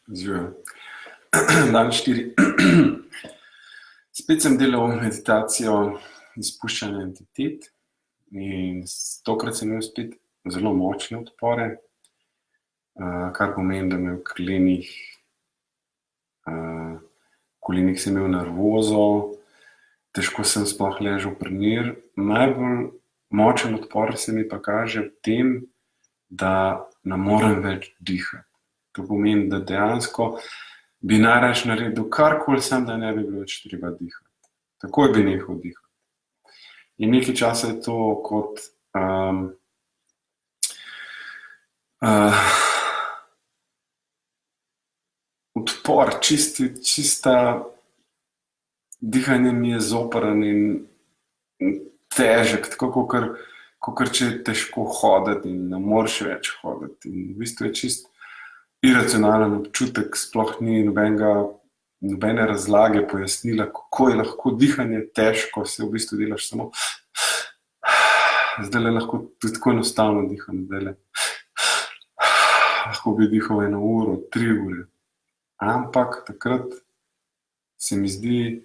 Živijo. Dan 4. Spet sem delal meditacijo izpuščanja entitet in tokrat sem imel spet zelo močne odpore, kar pomeni, da me v kolenih sem imel nervozo, težko sem sploh ležal pri miru. Najbolj močen odpor se mi pa kaže v tem, da ne morem več dihati. To pomeni, da dejansko bi najraje naredil karkoli sem, da ne bi bilo več treba dihati. Takoj bi nehal dihati. In nekaj časa je to kot odpor, čista dihanje mi je zoprn in težek, tako kakor če je težko hoditi in ne moreš več hoditi. In v bistvu je čist iracionalen občutek, sploh ni nobene razlage, pojasnila, kako je lahko dihanje težko, se v bistvu delaš samo zdajle lahko tudi tako enostavno diham, zdajle lahko bi dihal 1 uro, 3 ure. Ampak takrat se mi zdi,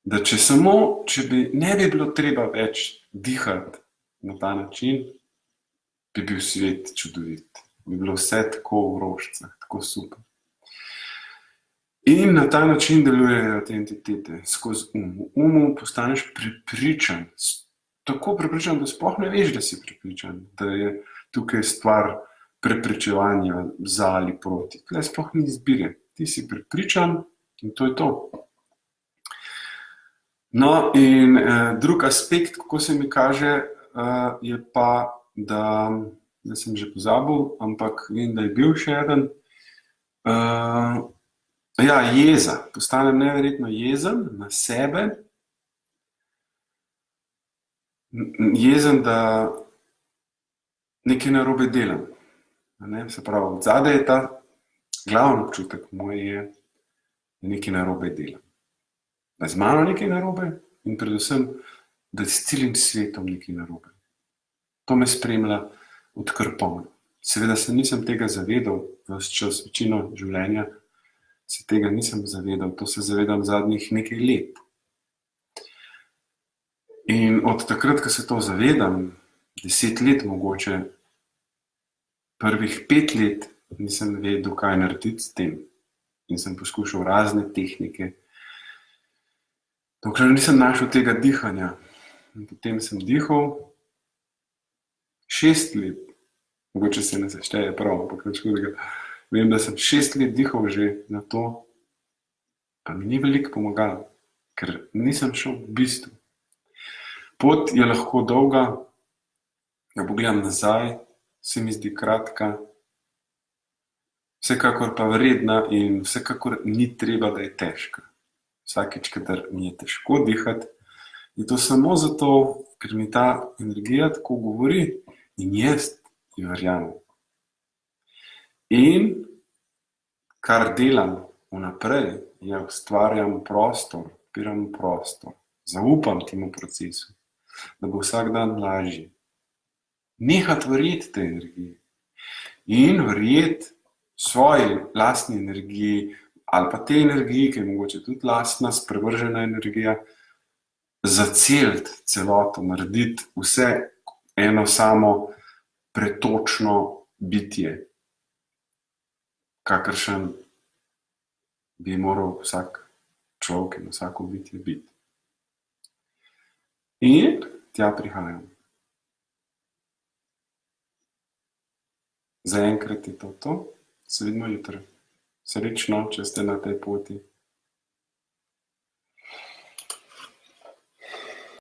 da če bi ne bi bilo treba več dihati na ta način, bi bil svet čudovit. Bi bilo vse tako v rožicah, tako super. In na ta način delujejo te entitete, skozi V umu postaneš prepričan, tako prepričan, da sploh ne veš, da si prepričan, da je tukaj stvar prepričevanja za ali proti. Tukaj sploh ni izbire, ti si prepričan in to je to. No, in drug aspekt, kako se mi kaže, je pa, da sem že pozabil, ampak vem, da je bil še eden. Jeza. Postanem neverjetno jezen na sebe. Jezen, da nekaj narobe delam. Se pravi, odzadaj je ta glavni občutek moj je, da nekaj narobe delam. Da z mano nekaj narobe in predvsem, da s celim svetom nekaj narobe. To me spremlja odkar pomnim. Seveda se nisem tega zavedal ves čas, večino življenja se tega nisem zavedal, to se zavedam zadnjih nekaj let. In od takrat, ko se to zavedam, 10 let mogoče, prvih 5 let nisem vedel, kaj narediti s tem. In sem poskušal razne tehnike, dokler nisem našel tega dihanja. In potem sem dihal 6 let, mogoče se ne sešteje prav, ampak nič hudega. Vem, da sem 6 let dihal že na to, pa mi ni veliko pomagalo, ker nisem šel v bistvu. Pot je lahko dolga, da pogledam nazaj, se mi zdi kratka, vsekakor pa vredna in vsekakor ni treba, da je težka. Vsakič, kadar mi je težko dihati, je to samo zato, ker mi ta energija tako govori in jaz ji verjamem. In kar delam vnaprej, je ustvarjam prostor, odpiram prostor, zaupam temu procesu, da bo vsak dan lažji. Nehati verjeti tej energiji in verjeti svoji lastni energiji ali pa tej energiji, ki je mogoče tudi lastna, sprevržena energija, zaceliti celoto, narediti vse eno samo pretočno bitje, kakršen bi moral vsak človek in vsako bitje biti. In tja prihajam. Zaenkrat je to. Se vidimo jutri. Srečno, če ste na tej poti.